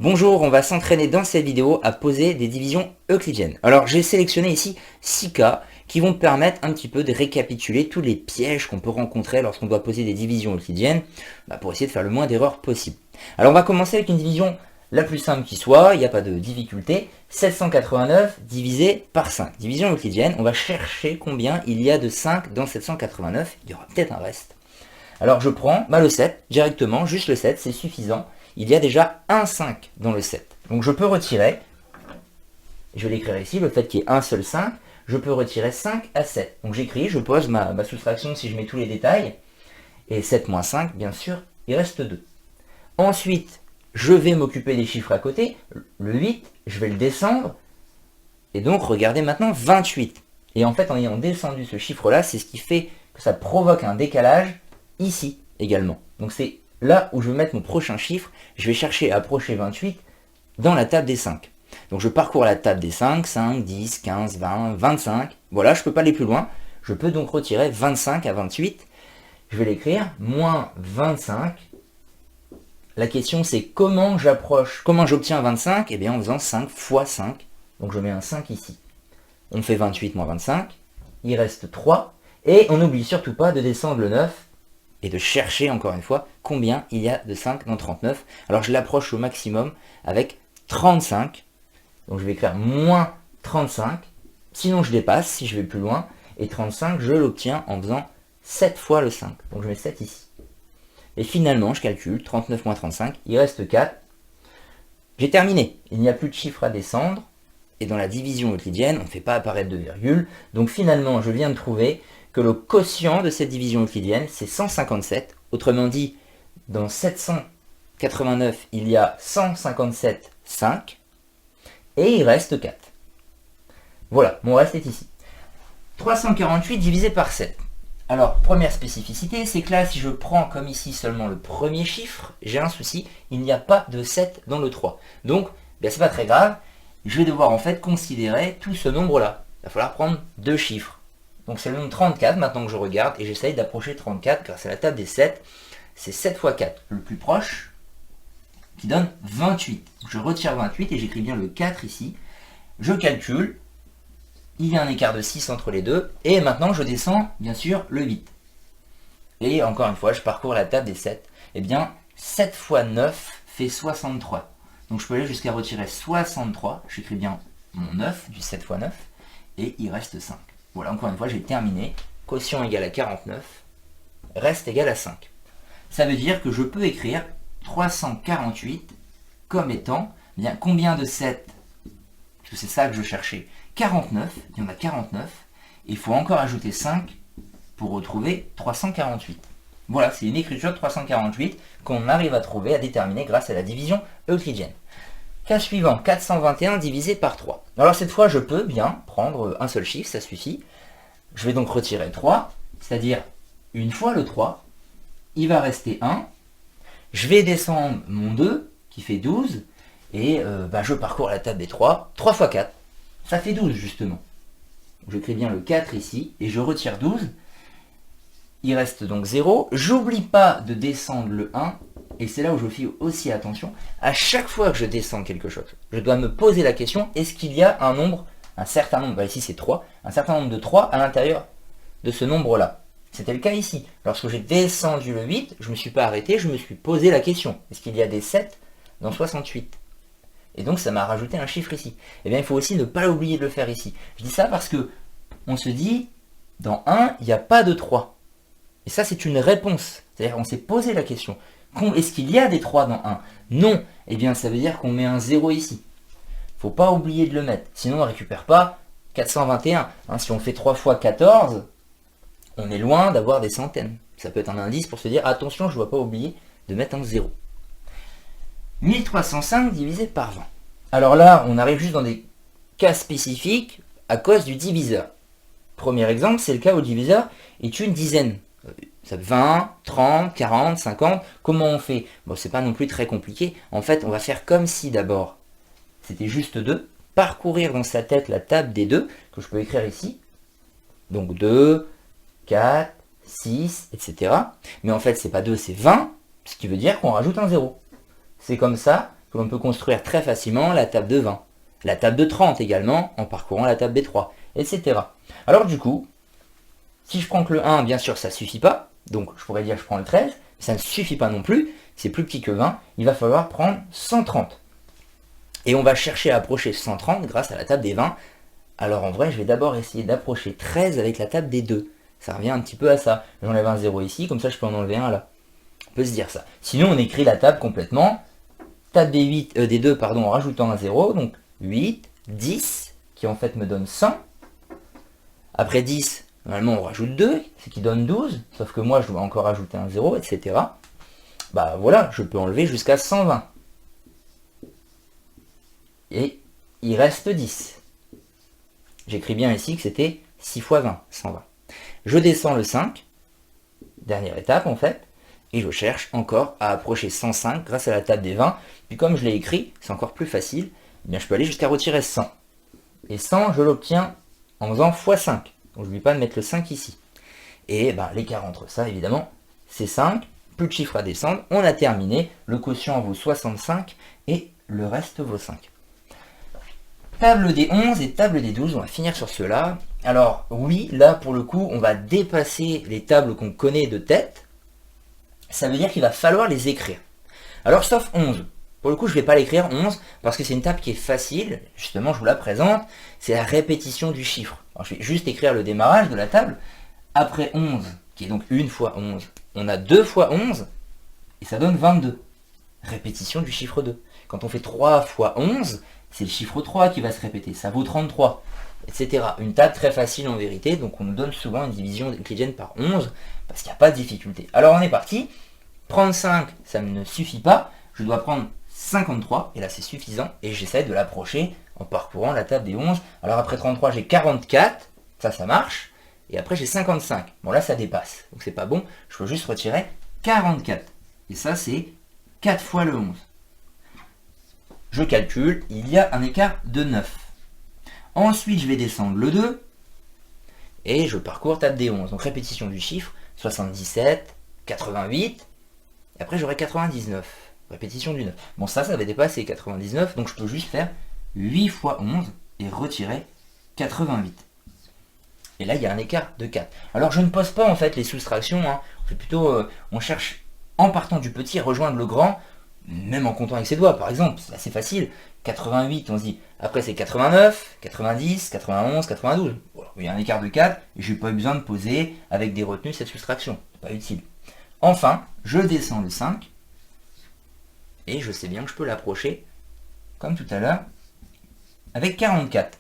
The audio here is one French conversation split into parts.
Bonjour, on va s'entraîner dans cette vidéo à poser des divisions euclidiennes. Alors j'ai sélectionné ici 6 cas qui vont permettre un petit peu de récapituler tous les pièges qu'on peut rencontrer lorsqu'on doit poser des divisions euclidiennes pour essayer de faire le moins d'erreurs possible. Alors on va commencer avec une division la plus simple qui soit, il n'y a pas de difficulté, 789 divisé par 5. Division euclidienne, on va chercher combien il y a de 5 dans 789, il y aura peut-être un reste. Alors je prends le 7 directement, juste le 7, c'est suffisant. Il y a déjà un 5 dans le 7. Donc je peux retirer, je vais l'écrire ici, le fait qu'il y ait un seul 5, je peux retirer 5 à 7. Donc j'écris, je pose ma soustraction si je mets tous les détails. Et 7 moins 5, bien sûr, il reste 2. Ensuite, je vais m'occuper des chiffres à côté. Le 8, je vais le descendre. Et donc, regardez maintenant 28. Et en fait, en ayant descendu ce chiffre-là, c'est ce qui fait que ça provoque un décalage ici également. Donc c'est là où je vais mettre mon prochain chiffre. Je vais chercher à approcher 28 dans la table des 5. Donc je parcours la table des 5, 5, 10, 15, 20, 25. Voilà, je ne peux pas aller plus loin. Je peux donc retirer 25 à 28. Je vais l'écrire, moins 25. La question c'est comment j'approche, comment j'obtiens 25 ? Eh bien en faisant 5 fois 5. Donc je mets un 5 ici. On fait 28 moins 25. Il reste 3. Et on n'oublie surtout pas de descendre le 9 et de chercher encore une fois combien il y a de 5 dans 39. Alors je l'approche au maximum avec 35. Donc je vais écrire moins 35. Sinon je dépasse si je vais plus loin. Et 35 je l'obtiens en faisant 7 fois le 5. Donc je mets 7 ici. Et finalement je calcule 39 moins 35. Il reste 4. J'ai terminé. Il n'y a plus de chiffres à descendre. Et dans la division euclidienne, on ne fait pas apparaître de virgule. Donc finalement je viens de trouver que le quotient de cette division euclidienne, c'est 157. Autrement dit, dans 789, il y a 157, 5. Et il reste 4. Voilà, mon reste est ici. 348 divisé par 7. Alors, première spécificité, c'est que là, si je prends comme ici seulement le premier chiffre, j'ai un souci, il n'y a pas de 7 dans le 3. Donc, c'est pas très grave, je vais devoir en fait considérer tout ce nombre-là. Il va falloir prendre deux chiffres. Donc c'est le nombre 34 maintenant que je regarde et j'essaye d'approcher 34 grâce à la table des 7. C'est 7 fois 4, le plus proche, qui donne 28. Je retire 28 et j'écris bien le 4 ici. Je calcule, il y a un écart de 6 entre les deux. Et maintenant je descends bien sûr le 8. Et encore une fois, je parcours la table des 7. Eh bien, 7 fois 9 fait 63. Donc je peux aller jusqu'à retirer 63. J'écris bien mon 9 du 7 fois 9. Et il reste 5. Voilà, encore une fois, j'ai terminé. Quotient égal à 49, reste égal à 5. Ça veut dire que je peux écrire 348 comme étant, bien, combien de 7 ? Parce que c'est ça que je cherchais. 49, il y en a 49. Et il faut encore ajouter 5 pour retrouver 348. Voilà, c'est une écriture de 348 qu'on arrive à trouver, à déterminer grâce à la division euclidienne. Cas suivant, 421 divisé par 3. Alors cette fois, je peux bien prendre un seul chiffre, ça suffit. Je vais donc retirer 3, c'est-à-dire une fois le 3, il va rester 1. Je vais descendre mon 2, qui fait 12, et je parcours la table des 3. 3 fois 4, ça fait 12 justement. J'écris bien le 4 ici, et je retire 12. Il reste donc 0. J'oublie pas de descendre le 1. Et c'est là où je fais aussi attention. À chaque fois que je descends quelque chose, je dois me poser la question, est-ce qu'il y a un nombre, un certain nombre, ici c'est 3, un certain nombre de 3 à l'intérieur de ce nombre-là. C'était le cas ici. Lorsque j'ai descendu le 8, je ne me suis pas arrêté, je me suis posé la question, est-ce qu'il y a des 7 dans 68 ? Et donc ça m'a rajouté un chiffre ici. Eh bien il faut aussi ne pas oublier de le faire ici. Je dis ça parce que on se dit, dans 1, il n'y a pas de 3. Et ça c'est une réponse. C'est-à-dire on s'est posé la question. Est-ce qu'il y a des 3 dans 1 ? Non. Eh bien, ça veut dire qu'on met un 0 ici. Faut pas oublier de le mettre. Sinon, on ne récupère pas 421. Si on fait 3 fois 14, on est loin d'avoir des centaines. Ça peut être un indice pour se dire, attention, je ne dois pas oublier de mettre un 0. 1305 divisé par 20. Alors là, on arrive juste dans des cas spécifiques à cause du diviseur. Premier exemple, c'est le cas où le diviseur est une dizaine. 20, 30, 40, 50, comment on fait ? Bon, c'est pas non plus très compliqué. En fait, on va faire comme si d'abord, c'était juste 2, parcourir dans sa tête la table des 2, que je peux écrire ici. Donc 2, 4, 6, etc. Mais en fait, c'est pas 2, c'est 20, ce qui veut dire qu'on rajoute un 0. C'est comme ça que l'on peut construire très facilement la table de 20, la table de 30 également, en parcourant la table des 3, etc. Alors du coup, si je prends que le 1, bien sûr, ça ne suffit pas, donc je pourrais dire que je prends le 13, ça ne suffit pas non plus, c'est plus petit que 20, il va falloir prendre 130. Et on va chercher à approcher 130 grâce à la table des 20. Alors en vrai, je vais d'abord essayer d'approcher 13 avec la table des 2. Ça revient un petit peu à ça. J'enlève un 0 ici, comme ça je peux en enlever un là. On peut se dire ça. Sinon, on écrit la table complètement. Table des 2, en rajoutant un 0. Donc 8, 10, qui en fait me donne 100. Après 10, normalement on rajoute 2, ce qui donne 12. Sauf que moi, je dois encore ajouter un 0, etc. Bah voilà, je peux enlever jusqu'à 120. Et il reste 10. J'écris bien ici que c'était 6 fois 20, 120. Je descends le 5, dernière étape en fait, et je cherche encore à approcher 105 grâce à la table des 20. Puis comme je l'ai écrit, c'est encore plus facile, eh bien je peux aller jusqu'à retirer 100. Et 100, je l'obtiens en faisant x5. Donc je n'oublie pas de mettre le 5 ici. Et ben, l'écart entre ça, évidemment, c'est 5. Plus de chiffres à descendre. On a terminé. Le quotient vaut 65 et le reste vaut 5. Table des 11 et table des 12, on va finir sur cela. Alors oui, là pour le coup, on va dépasser les tables qu'on connaît de tête. Ça veut dire qu'il va falloir les écrire. Alors sauf 11. Pour le coup, je ne vais pas l'écrire 11 parce que c'est une table qui est facile. Justement, je vous la présente. C'est la répétition du chiffre. Alors, je vais juste écrire le démarrage de la table. Après 11, qui est donc 1 fois 11, on a 2 fois 11 et ça donne 22. Répétition du chiffre 2. Quand on fait 3 fois 11, c'est le chiffre 3 qui va se répéter. Ça vaut 33, etc. Une table très facile en vérité. Donc on nous donne souvent une division euclidienne par 11 parce qu'il n'y a pas de difficulté. Alors on est parti. Prendre 5, ça ne suffit pas. Je dois prendre 53, et là c'est suffisant, et j'essaie de l'approcher en parcourant la table des 11. Alors après 33, j'ai 44, ça marche, et après j'ai 55. Bon là ça dépasse, donc c'est pas bon, je peux juste retirer 44. Et ça c'est 4 fois le 11. Je calcule, il y a un écart de 9. Ensuite je vais descendre le 2, et je parcours table des 11. Donc répétition du chiffre, 77, 88, et après j'aurai 99. Répétition du 9. Bon, ça va dépasser 99, donc je peux juste faire 8 fois 11 et retirer 88. Et là, il y a un écart de 4. Alors, je ne pose pas en fait les soustractions. On fait plutôt, on cherche en partant du petit à rejoindre le grand, même en comptant avec ses doigts, par exemple. C'est assez facile. 88, on se dit. Après, c'est 89, 90, 91, 92. Voilà, il y a un écart de 4 et je n'ai pas eu besoin de poser avec des retenues cette soustraction. C'est pas utile. Enfin, je descends le 5. Et je sais bien que je peux l'approcher, comme tout à l'heure, avec 44.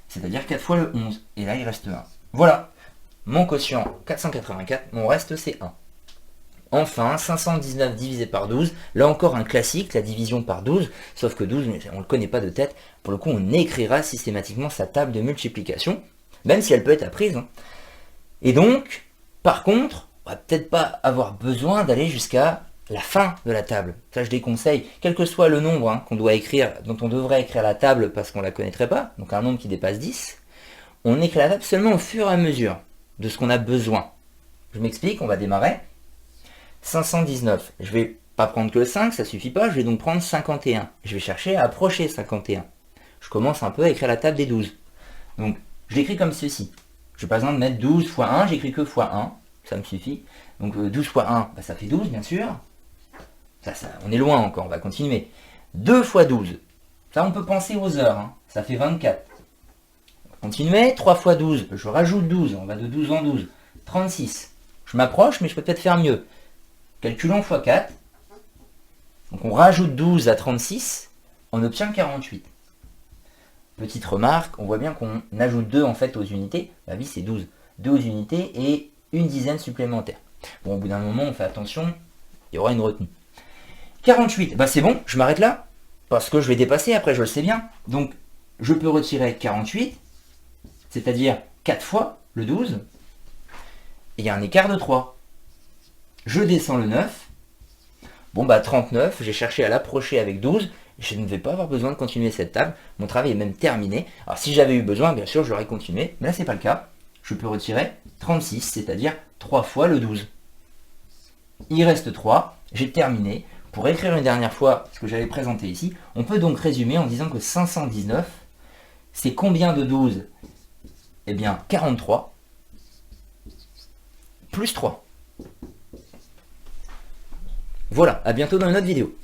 C'est-à-dire 4 fois le 11. Et là, il reste 1. Voilà. Mon quotient 484, mon reste c'est 1. Enfin, 519 divisé par 12. Là encore un classique, la division par 12. Sauf que 12, on ne le connaît pas de tête. Pour le coup, on écrira systématiquement sa table de multiplication. Même si elle peut être apprise. Et donc, par contre, on va peut-être pas avoir besoin d'aller jusqu'à la fin de la table. Ça, je déconseille, quel que soit le nombre qu'on doit écrire, dont on devrait écrire la table parce qu'on ne la connaîtrait pas, donc un nombre qui dépasse 10, on écrit la table seulement au fur et à mesure de ce qu'on a besoin. Je m'explique, on va démarrer. 519, je vais pas prendre que 5, ça suffit pas, je vais donc prendre 51. Je vais chercher à approcher 51. Je commence un peu à écrire la table des 12. Donc, je l'écris comme ceci. Je vais par exemple mettre 12 fois 1, j'écris que fois 1, ça me suffit. Donc 12 fois 1, ça fait 12 bien sûr. Ça, on est loin encore, on va continuer. 2 fois 12, ça on peut penser aux heures, ça fait 24. On va continuer, 3 fois 12, je rajoute 12, on va de 12 en 12, 36. Je m'approche, mais je peux peut-être faire mieux. Calculons x 4. Donc on rajoute 12 à 36, on obtient 48. Petite remarque, on voit bien qu'on ajoute 2 en fait aux unités. La vie c'est 12. 2 aux unités et une dizaine supplémentaire. Bon, au bout d'un moment, on fait attention, il y aura une retenue. 48, c'est bon, je m'arrête là, parce que je vais dépasser, après je le sais bien. Donc, je peux retirer 48, c'est-à-dire 4 fois le 12, et il y a un écart de 3. Je descends le 9, 39, j'ai cherché à l'approcher avec 12, je ne vais pas avoir besoin de continuer cette table, mon travail est même terminé. Alors si j'avais eu besoin, bien sûr, j'aurais continué, mais là c'est pas le cas. Je peux retirer 36, c'est-à-dire 3 fois le 12. Il reste 3, j'ai terminé. pour écrire une dernière fois ce que j'avais présenté ici, on peut donc résumer en disant que 519, c'est combien de 12? Eh bien 43 plus 3. Voilà, à bientôt dans une autre vidéo.